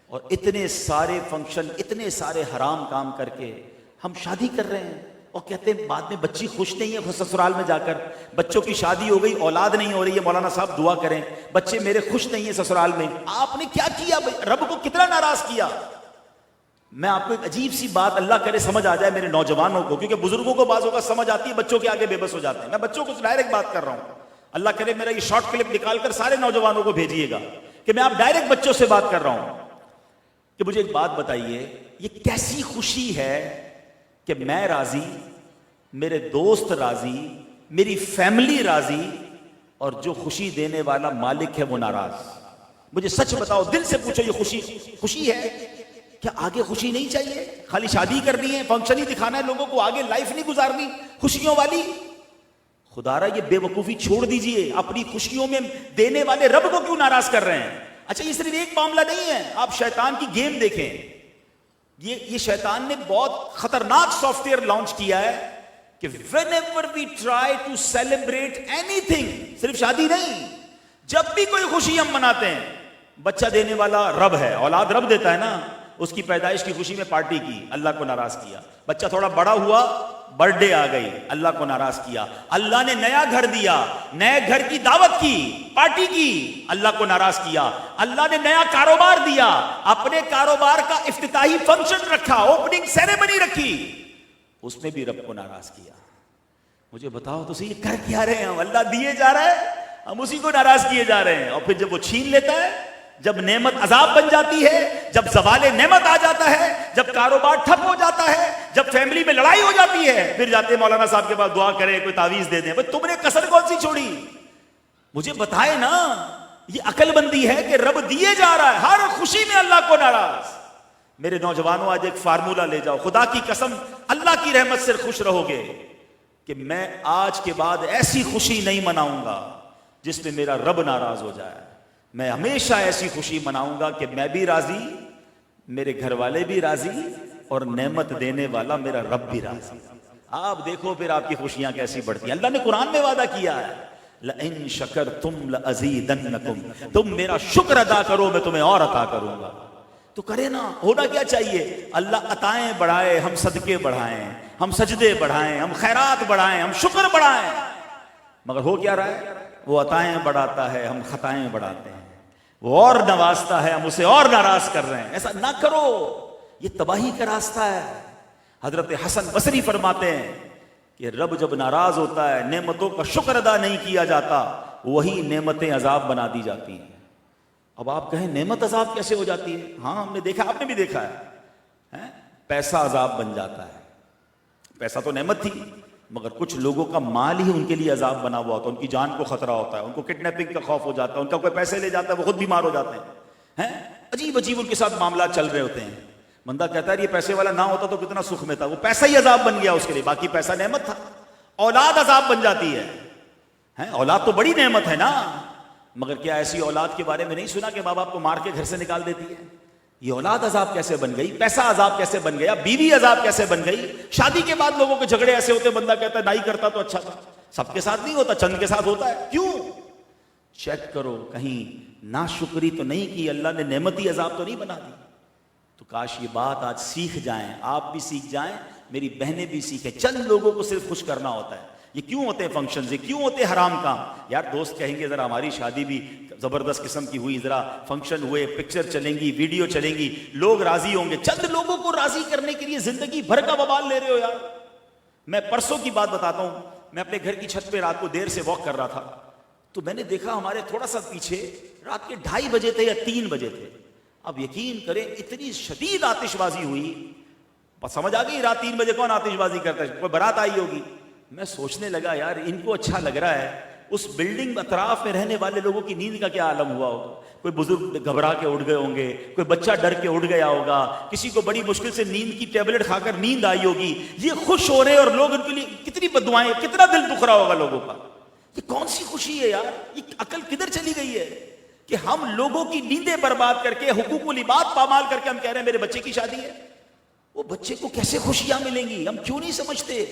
اور اتنے سارے فنکشن, اتنے سارے حرام کام کر کے ہم شادی کر رہے ہیں. اور کہتے ہیں بعد میں بچی خوش نہیں ہے سسرال میں جا کر, بچوں کی شادی ہو گئی, اولاد نہیں ہو رہی ہے, مولانا صاحب دعا کریں, بچے میرے خوش نہیں ہیں سسرال میں. آپ نے کیا کیا, رب کو کتنا ناراض کیا. میں آپ کو ایک عجیب سی بات, اللہ کرے سمجھ آ جائے میرے نوجوانوں کو, کیونکہ بزرگوں کو بعض اوقات سمجھ آتی ہے, بچوں کے آگے بے بس ہو جاتے ہیں. میں بچوں کو ڈائریکٹ بات کر رہا ہوں, اللہ کرے میرا یہ شارٹ کلپ نکال کر سارے نوجوانوں کو بھیجیے گا کہ میں آپ ڈائریکٹ بچوں سے بات کر رہا ہوں کہ مجھے ایک بات بتائیے, یہ کیسی خوشی ہے کہ میں راضی, میرے دوست راضی, میری فیملی راضی, اور جو خوشی دینے والا مالک ہے وہ ناراض. مجھے سچ بتاؤ, دل سے پوچھو, یہ خوشی ہے کیا؟ آگے خوشی نہیں چاہیے؟ خالی شادی کرنی ہے, فنکشن ہی دکھانا ہے لوگوں کو, آگے لائف نہیں گزارنی خوشیوں والی؟ خدا را یہ بے وقوفی چھوڑ دیجئے. اپنی خوشیوں میں دینے والے رب کو کیوں ناراض کر رہے ہیں؟ اچھا, یہ صرف ایک معاملہ نہیں ہے, آپ شیطان کی گیم دیکھیں. یہ شیطان نے بہت خطرناک سافٹ ویئر لانچ کیا ہے کہ whenever we try to celebrate anything, صرف شادی نہیں, جب بھی کوئی خوشی ہم مناتے ہیں, بچہ دینے والا رب ہے, اولاد رب دیتا ہے نا, اس کی پیدائش کی خوشی میں پارٹی کی, اللہ کو ناراض کیا. بچہ تھوڑا بڑا ہوا, برتھ ڈے آ گئی, اللہ کو ناراض کیا. اللہ نے نیا گھر دیا, نئے گھر کی دعوت کی, پارٹی کی, اللہ کو ناراض کیا. اللہ نے نیا کاروبار دیا, اپنے کاروبار کا افتتاحی فنکشن رکھا, اوپننگ سیریمنی رکھی, اس میں بھی رب کو ناراض کیا. مجھے بتاؤ تو صحیح, کر کیا رہے ہیں ہم؟ اللہ دیے جا رہا ہے, ہم اسی کو ناراض کیے جا رہے ہیں. اور پھر جب وہ چھین لیتا ہے, جب نعمت عذاب بن جاتی ہے, جب زوال نعمت آ جاتا ہے, جب کاروبار ٹھپ ہو جاتا ہے, جب فیملی میں لڑائی ہو جاتی ہے, پھر جاتے ہیں مولانا صاحب کے پاس, دعا کریں, کوئی تعویذ دے دیں. بھئی تم نے کسر کون سی چھوڑی؟ مجھے بتائے نا. یہ عقل بندی ہے کہ رب دیے جا رہا ہے, ہر خوشی میں اللہ کو ناراض. میرے نوجوانوں, آج ایک فارمولہ لے جاؤ, خدا کی قسم اللہ کی رحمت سے خوش رہو گے کہ میں آج کے بعد ایسی خوشی نہیں مناؤں گا جس میں میرا رب ناراض ہو جائے. میں ہمیشہ ایسی خوشی مناؤں گا کہ میں بھی راضی, میرے گھر والے بھی راضی, اور نعمت دینے والا میرا رب بھی راضی. آپ دیکھو پھر آپ کی خوشیاں کیسی بڑھتی ہیں. اللہ نے قرآن میں وعدہ کیا ہے, لَإِن شَكَرْتُمْ لَأَزِيدَنَّكُمْ, تم میرا شکر ادا کرو میں تمہیں اور عطا کروں گا. تو کرے نا. ہونا کیا چاہیے؟ اللہ عطائیں بڑھائے, ہم صدقے بڑھائیں, ہم سجدے بڑھائیں, ہم خیرات بڑھائیں, ہم شکر بڑھائیں. مگر ہو کیا رہا ہے؟ وہ عطائیں بڑھاتا ہے, ہم خطائیں بڑھاتے ہیں. وہ اور نوازتا ہے, ہم اسے اور ناراض کر رہے ہیں. ایسا نہ کرو, یہ تباہی کا راستہ ہے. حضرت حسن بصری فرماتے ہیں کہ رب جب ناراض ہوتا ہے, نعمتوں کا شکر ادا نہیں کیا جاتا, وہی نعمتیں عذاب بنا دی جاتی ہیں. اب آپ کہیں نعمت عذاب کیسے ہو جاتی ہے؟ ہاں ہم نے دیکھا, آپ نے بھی دیکھا ہے. پیسہ عذاب بن جاتا ہے. پیسہ تو نعمت تھی, مگر کچھ لوگوں کا مال ہی ان کے لیے عذاب بنا ہوا ہوتا ہے. ان کی جان کو خطرہ ہوتا ہے, ان کو کڈنیپنگ کا خوف ہو جاتا ہے, ان کا کوئی پیسے لے جاتا ہے, وہ خود بیمار ہو جاتے ہیں. عجیب عجیب ان کے ساتھ معاملات چل رہے ہوتے ہیں. بندہ کہتا ہے یہ پیسے والا نہ ہوتا تو کتنا سکھ میں تھا، وہ پیسہ ہی عذاب بن گیا اس کے لیے، باقی پیسہ نعمت تھا۔ اولاد عذاب بن جاتی ہے، اولاد تو بڑی نعمت ہے نا، مگر کیا ایسی اولاد کے بارے میں نہیں سنا کہ ماں باپ کو مار کے گھر سے نکال دیتی ہے؟ یہ اولاد عذاب کیسے بن گئی، پیسہ عذاب کیسے بن گیا، بیوی عذاب کیسے بن گئی؟ شادی کے بعد لوگوں کے جھگڑے ایسے ہوتے، بندہ کہتا ہے نہیں کرتا تو اچھا تھا۔ سب کے ساتھ نہیں ہوتا، چند کے ساتھ ہوتا ہے۔ کیوں؟ چیک کرو کہیں ناشکری تو نہیں کی، اللہ نے نعمتی عذاب تو نہیں بنا دی۔ تو کاش یہ بات آج سیکھ جائیں، آپ بھی سیکھ جائیں، میری بہنیں بھی سیکھیں۔ چند لوگوں کو صرف خوش کرنا ہوتا ہے۔ یہ کیوں ہوتے ہیں فنکشنز، یہ کیوں ہوتے ہیں حرام کام؟ یار دوست کہیں گے ذرا ہماری شادی بھی زبردست قسم کی ہوئی، ذرا فنکشن ہوئے، پکچر چلیں گی، ویڈیو چلیں گی، لوگ راضی ہوں گے۔ چند لوگوں کو راضی کرنے کے لیے زندگی بھر کا وبال لے رہے ہو یار۔ میں پرسوں کی بات بتاتا ہوں، میں اپنے گھر کی چھت پہ رات کو دیر سے واک کر رہا تھا، تو میں نے دیکھا ہمارے تھوڑا سا پیچھے رات کے 2:30 بجے تھے یا 3 بجے تھے، اب یقین کریں اتنی شدید آتش بازی ہوئی، بس سمجھ آ گئی رات 3 بجے کون آتش بازی کرتا ہے، کوئی بارات آئی ہوگی۔ میں سوچنے لگا یار ان کو اچھا لگ رہا ہے، اس بلڈنگ اطراف میں رہنے والے لوگوں کی نیند کا کیا عالم ہوا ہوگا؟ کوئی بزرگ گھبرا کے اٹھ گئے ہوں گے، کوئی بچہ ڈر کے اٹھ گیا ہوگا، کسی کو بڑی مشکل سے نیند کی ٹیبلٹ کھا کر نیند آئی ہوگی، یہ خوش ہو رہے اور لوگ ان کے لیے کتنی بددعائیں، کتنا دل دکھ رہا ہوگا لوگوں کا۔ یہ کون سی خوشی ہے یار؟ یہ عقل کدھر چلی گئی ہے کہ ہم لوگوں کی نیندیں برباد کر کے، حقوق العباد پامال کر کے ہم کہہ رہے ہیں میرے بچے کی شادی ہے؟ وہ بچے کو کیسے خوشیاں ملیں گی؟ ہم کیوں نہیں سمجھتے؟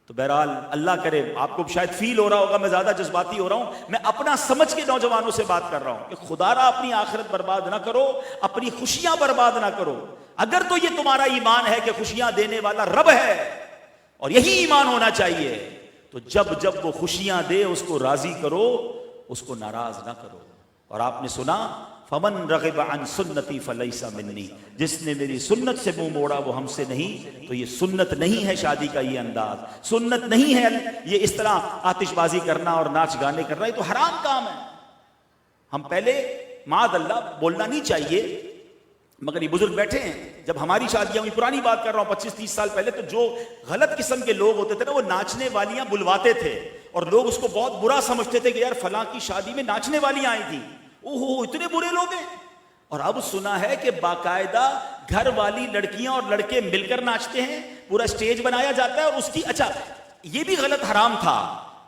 تو بہرحال اللہ کرے، آپ کو شاید فیل ہو رہا ہوگا میں زیادہ جذباتی ہو رہا ہوں، میں اپنا سمجھ کے نوجوانوں سے بات کر رہا ہوں کہ خدا را اپنی آخرت برباد نہ کرو، اپنی خوشیاں برباد نہ کرو۔ اگر تو یہ تمہارا ایمان ہے کہ خوشیاں دینے والا رب ہے اور یہی ایمان ہونا چاہیے، تو جب جب وہ خوشیاں دے اس کو راضی کرو، اس کو ناراض نہ کرو۔ اور آپ نے سنا فمن رغب عن سنتی فلیس منی، جس نے میری سنت سے منہ موڑا وہ ہم سے نہیں۔ تو یہ سنت نہیں ہے شادی کا یہ انداز، سنت نہیں ہے یہ اس طرح آتش بازی کرنا اور ناچ گانے کرنا، یہ تو حرام کام ہے۔ ہم پہلے معاذ اللہ بولنا نہیں چاہیے، مگر یہ بزرگ بیٹھے ہیں، جب ہماری شادیاں ہوئی، پرانی بات کر رہا ہوں 25-30 سال پہلے، تو جو غلط قسم کے لوگ ہوتے تھے نا، وہ ناچنے والیاں بلواتے تھے اور لوگ اس کو بہت برا سمجھتے تھے کہ یار فلاں کی شادی میں ناچنے والیاں آئی تھیں، اوہو اتنے برے لوگ ہیں۔ اور اب سنا ہے کہ باقاعدہ گھر والی لڑکیاں اور لڑکے مل کر ناچتے ہیں، پورا سٹیج بنایا جاتا ہے اور اس کی، اچھا یہ بھی غلط حرام تھا،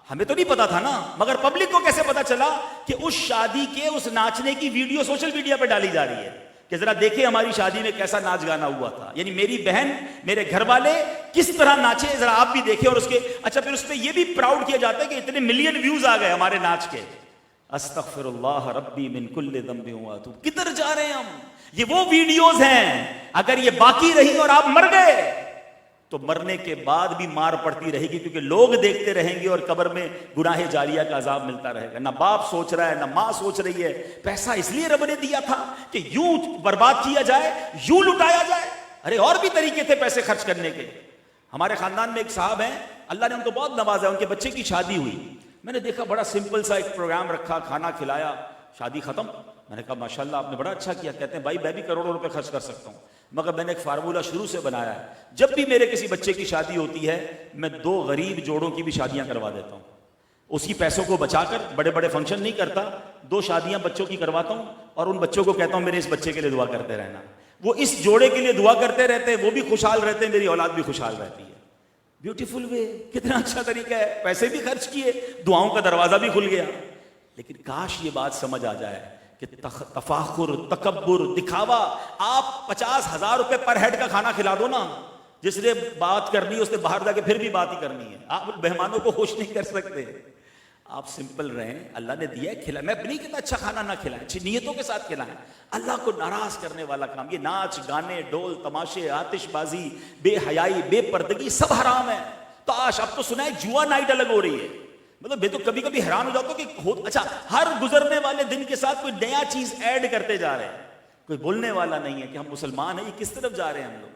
ہمیں تو نہیں پتا تھا نا، مگر پبلک کو کیسے پتا چلا کہ اس شادی کے اس ناچنے کی ویڈیو سوشل میڈیا پہ ڈالی جا رہی ہے کہ ذرا دیکھیں ہماری شادی میں کیسا ناچ گانا ہوا تھا، یعنی میری بہن میرے گھر والے کس طرح ناچے ذرا آپ بھی دیکھیں۔ اور اس کے اچھا پھر اس پہ یہ بھی پراؤڈ کیا جاتا ہے کہ اتنے ملین ویوز آ گئے ہمارے ناچ کے۔ استغفر اللہ ربی من کل ذنب واتوب، کدھر جا رہے ہیں ہم؟ یہ وہ ویڈیوز ہیں، اگر یہ باقی رہی اور آپ مر گئے تو مرنے کے بعد بھی مار پڑتی رہے گی، کیونکہ لوگ دیکھتے رہیں گے اور قبر میں گناہ جاریہ کا عذاب ملتا رہے گا۔ نہ باپ سوچ رہا ہے، نہ ماں سوچ رہی ہے۔ پیسہ اس لیے رب نے دیا تھا کہ یوں برباد کیا جائے، یوں لٹایا جائے، ارے اور بھی طریقے تھے پیسے خرچ کرنے کے۔ ہمارے خاندان میں ایک صاحب ہیں، اللہ نے ان کو بہت نوازا، ان کے بچے کی شادی ہوئی، میں نے دیکھا بڑا سمپل سا ایک پروگرام رکھا، کھانا کھلایا، شادی ختم۔ میں نے کہا ماشاءاللہ آپ نے بڑا اچھا کیا۔ کہتے ہیں بھائی میں بھی کروڑوں روپے خرچ کر سکتا ہوں، مگر میں نے ایک فارمولہ شروع سے بنایا ہے، جب بھی میرے کسی بچے کی شادی ہوتی ہے میں 2 غریب جوڑوں کی بھی شادیاں کروا دیتا ہوں، اسی پیسوں کو بچا کر، بڑے بڑے فنکشن نہیں کرتا، 2 شادیاں بچوں کی کرواتا ہوں اور ان بچوں کو کہتا ہوں میرے اس بچے کے لیے دعا کرتے رہنا۔ وہ اس جوڑے کے لیے دعا کرتے رہتے ہیں، وہ بھی خوشحال رہتے ہیں، میری اولاد بھی خوشحال رہتی ہے۔ بیوٹیفل وے، کتنا اچھا طریقہ ہے، پیسے بھی خرچ کیے، دعاؤں کا دروازہ بھی کھل گیا۔ لیکن کاش یہ بات سمجھ آ جائے کہ تفاخر، تکبر، دکھاوا، آپ 50,000 روپے پر ہیڈ کا کھانا کھلا دو نا، جس نے بات کرنی ہے اس نے باہر جا کے پھر بھی بات ہی کرنی ہے، آپ مہمانوں کو خوش نہیں کر سکتے۔ آپ سمپل رہیں، اللہ نے دیا ہے کھلائیں، میں نہیں کہتا اچھا کھانا نہ کھلائیں، اچھی نیتوں کے ساتھ کھلائیں۔ اللہ کو ناراض کرنے والا کام یہ ناچ گانے، ڈول تماشے، آتش بازی، بے حیائی، بے پردگی سب حرام ہے۔ تو آج اب تو سنا ہے جوا نائٹ الگ ہو رہی ہے، مطلب میں تو کبھی کبھی حیران ہو جاتا ہوں کہ اچھا ہر گزرنے والے دن کے ساتھ کوئی نیا چیز ایڈ کرتے جا رہے ہیں، کوئی بولنے والا نہیں ہے کہ ہم مسلمان ہیں، یہ کس طرف جا رہے ہیں ہم لوگ۔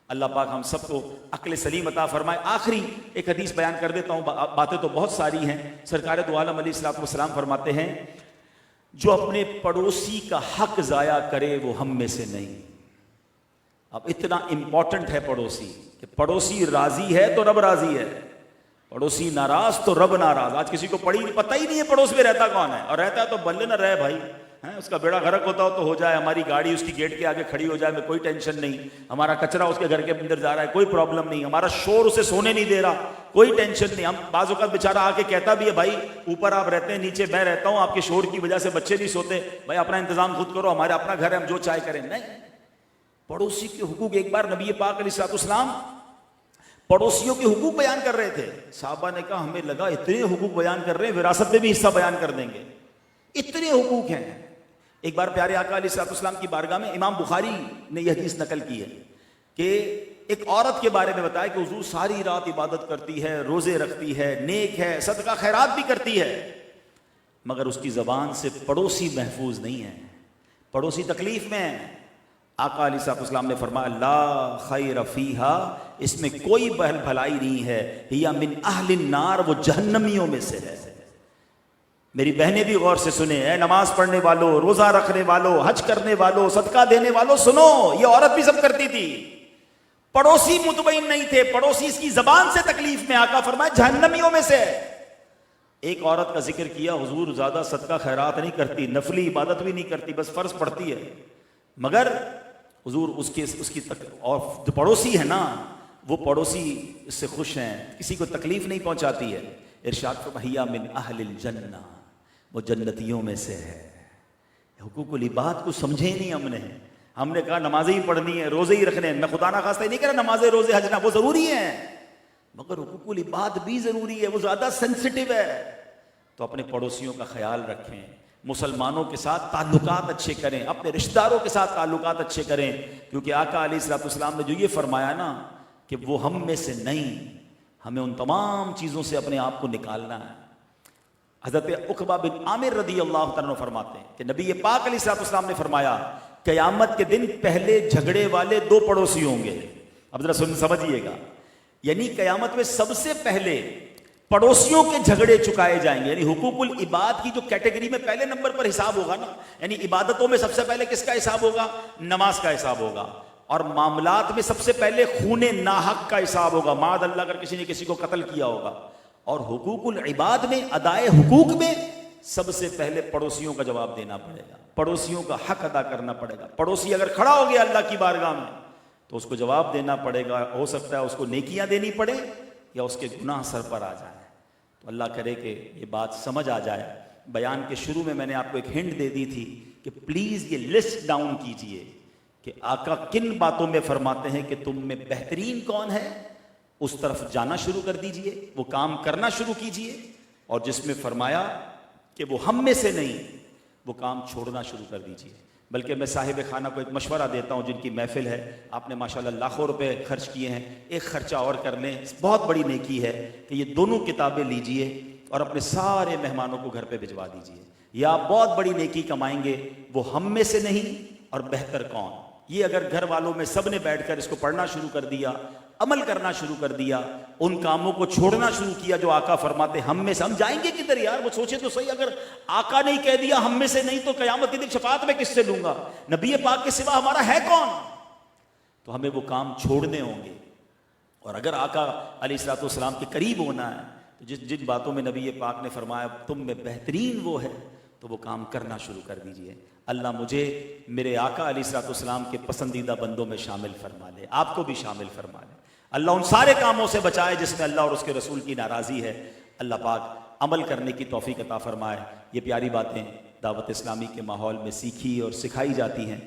اللہ پاک ہم سب کو عقل سلیم عطا فرمائے۔ آخری ایک حدیث بیان کر دیتا ہوں، باتیں تو بہت ساری ہیں۔ سرکار دو عالم علیہ الصلوۃ والسلام فرماتے ہیں جو اپنے پڑوسی کا حق ضائع کرے وہ ہم میں سے نہیں۔ اب اتنا امپورٹنٹ ہے پڑوسی کہ پڑوسی راضی ہے تو رب راضی ہے، پڑوسی ناراض تو رب ناراض۔ آج کسی کو پتہ ہی نہیں ہے پڑوس میں رہتا کون ہے، اور رہتا ہے تو بلے نہ رہے بھائی، اس کا بیڑا غرق ہوتا ہو تو ہو جائے، ہماری گاڑی اس کی گیٹ کے آگے کھڑی ہو جائے، میں کوئی ٹینشن نہیں، ہمارا کچرا اس کے گھر کے اندر جا رہا ہے کوئی پرابلم نہیں، ہمارا شور اسے سونے نہیں دے رہا کوئی ٹینشن نہیں. ہم بعض اوقات بیچارہ آ کے کہتا بھی ہے بھائی اوپر آپ رہتے ہیں نیچے میں رہتا ہوں، آپ کے شور کی وجہ سے بچے نہیں سوتے، بھائی اپنا انتظام خود کرو، ہمارا اپنا گھر ہے ہم جو چاہے کریں. نہیں، پڑوسی کے حقوق. ایک بار نبی پاک علیہ الصلوۃ والسلام پڑوسیوں کے حقوق بیان کر رہے تھے، صحابہ نے کہا ہمیں لگا اتنے حقوق بیان کر رہے ہیں وراثت میں بھی حصہ بیان کر دیں گے، اتنے حقوق ہیں. ایک بار پیارے آقا علیہ الصلوۃ والسلام کی بارگاہ میں امام بخاری نے یہ حدیث نقل کی ہے کہ ایک عورت کے بارے میں بتایا کہ حضور ساری رات عبادت کرتی ہے، روزے رکھتی ہے، نیک ہے، صدقہ خیرات بھی کرتی ہے، مگر اس کی زبان سے پڑوسی محفوظ نہیں ہے، پڑوسی تکلیف میں ہے. آقا علیہ الصلوۃ والسلام نے فرمایا لا خیر فیہا، اس میں کوئی بھلائی نہیں ہے، ہی من اہل النار، وہ جہنمیوں میں سے ہے. میری بہنیں بھی غور سے سنیں، اے نماز پڑھنے والوں، روزہ رکھنے والوں، حج کرنے والوں، صدقہ دینے والوں سنو، یہ عورت بھی سب کرتی تھی. پڑوسی مطمئن نہیں تھے، پڑوسی اس کی زبان سے تکلیف میں، آقا فرمایا جہنمیوں میں سے. ایک عورت کا ذکر کیا، حضور زیادہ صدقہ خیرات نہیں کرتی، نفلی عبادت بھی نہیں کرتی، بس فرض پڑھتی ہے، مگر حضور اس کی اور جو پڑوسی ہے نا وہ پڑوسی اس سے خوش ہیں، کسی کو تکلیف نہیں پہنچاتی ہے. ارشاد فرمایا من اہل الجنہ، وہ جنتیوں میں سے ہے. حقوق العباد کو سمجھے نہیں ہم نے کہا نمازیں ہی پڑھنی ہے، روزے ہی رکھنے ہیں. میں خدا نہ خواستہ نہیں کہہ رہا نمازیں روزے حج نہ، وہ ضروری ہیں، مگر حقوق العباد بھی ضروری ہے، وہ زیادہ سینسٹیو ہے. تو اپنے پڑوسیوں کا خیال رکھیں، مسلمانوں کے ساتھ تعلقات اچھے کریں، اپنے رشتہ داروں کے ساتھ تعلقات اچھے کریں، کیونکہ آقا علیہ الصلوۃ والسلام نے جو یہ فرمایا نا کہ وہ ہم میں سے نہیں، ہمیں ان تمام چیزوں سے اپنے آپ کو نکالنا ہے. حضرت عقبہ بن عامر رضی اللہ تعالیٰ عنہ فرماتے ہیں کہ نبی پاک علیہ الصلوۃ والسلام نے فرمایا قیامت کے دن پہلے جھگڑے والے دو پڑوسی ہوں گے. اب ذرا سمجھیے گا، یعنی قیامت میں سب سے پہلے پڑوسیوں کے جھگڑے چکائے جائیں گے. یعنی حقوق العباد کی جو کیٹیگری میں پہلے نمبر پر حساب ہوگا نا، یعنی عبادتوں میں سب سے پہلے کس کا حساب ہوگا؟ نماز کا حساب ہوگا. اور معاملات میں سب سے پہلے خون ناحق کا حساب ہوگا، معاذ اللہ اگر کسی نے کسی کو قتل کیا ہوگا. اور حقوق العباد میں، ادائے حقوق میں سب سے پہلے پڑوسیوں کا جواب دینا پڑے گا، پڑوسیوں کا حق ادا کرنا پڑے گا. پڑوسی اگر کھڑا ہو گیا اللہ کی بارگاہ میں تو اس کو جواب دینا پڑے گا. ہو سکتا ہے اس کو نیکیاں دینی پڑے یا اس کے گناہ سر پر آ جائیں. تو اللہ کرے کہ یہ بات سمجھ آ جائے. بیان کے شروع میں نے آپ کو ایک ہنٹ دے دی تھی کہ پلیز یہ لسٹ ڈاؤن کیجئے کہ آقا کن باتوں میں فرماتے ہیں کہ تم میں بہترین کون ہے، اس طرف جانا شروع کر دیجئے، وہ کام کرنا شروع کیجئے. اور جس میں فرمایا کہ وہ ہم میں سے نہیں، وہ کام چھوڑنا شروع کر دیجئے. بلکہ میں صاحب خانہ کو ایک مشورہ دیتا ہوں، جن کی محفل ہے، آپ نے ماشاءاللہ لاکھوں روپے خرچ کیے ہیں، ایک خرچہ اور کر لیں، بہت بڑی نیکی ہے کہ یہ دونوں کتابیں لیجئے اور اپنے سارے مہمانوں کو گھر پہ بھجوا دیجئے. یا آپ بہت بڑی نیکی کمائیں گے، وہ ہم میں سے نہیں اور بہتر کون. یہ اگر گھر والوں میں سب نے بیٹھ کر اس کو پڑھنا شروع کر دیا، عمل کرنا شروع کر دیا، ان کاموں کو چھوڑنا شروع کیا جو آقا فرماتے ہم میں سے، ہم جائیں گے کدھر یار؟ وہ سوچے تو صحیح، اگر آقا نے کہہ دیا ہم میں سے نہیں تو قیامت کے دن شفاعت میں کس سے لوں گا؟ نبی پاک کے سوا ہمارا ہے کون؟ تو ہمیں وہ کام چھوڑنے ہوں گے. اور اگر آقا علیہ الصلوۃ والسلام کے قریب ہونا ہے تو جن باتوں میں نبی پاک نے فرمایا تم میں بہترین وہ ہے، تو وہ کام کرنا شروع کر دیجئے. اللہ مجھے میرے آقا علیہ الصلوۃ والسلام کے پسندیدہ بندوں میں شامل فرما لے، آپ کو بھی شامل فرما لے. اللہ ان سارے کاموں سے بچائے جس میں اللہ اور اس کے رسول کی ناراضی ہے. اللہ پاک عمل کرنے کی توفیق عطا فرمائے. یہ پیاری باتیں دعوت اسلامی کے ماحول میں سیکھی اور سکھائی جاتی ہیں.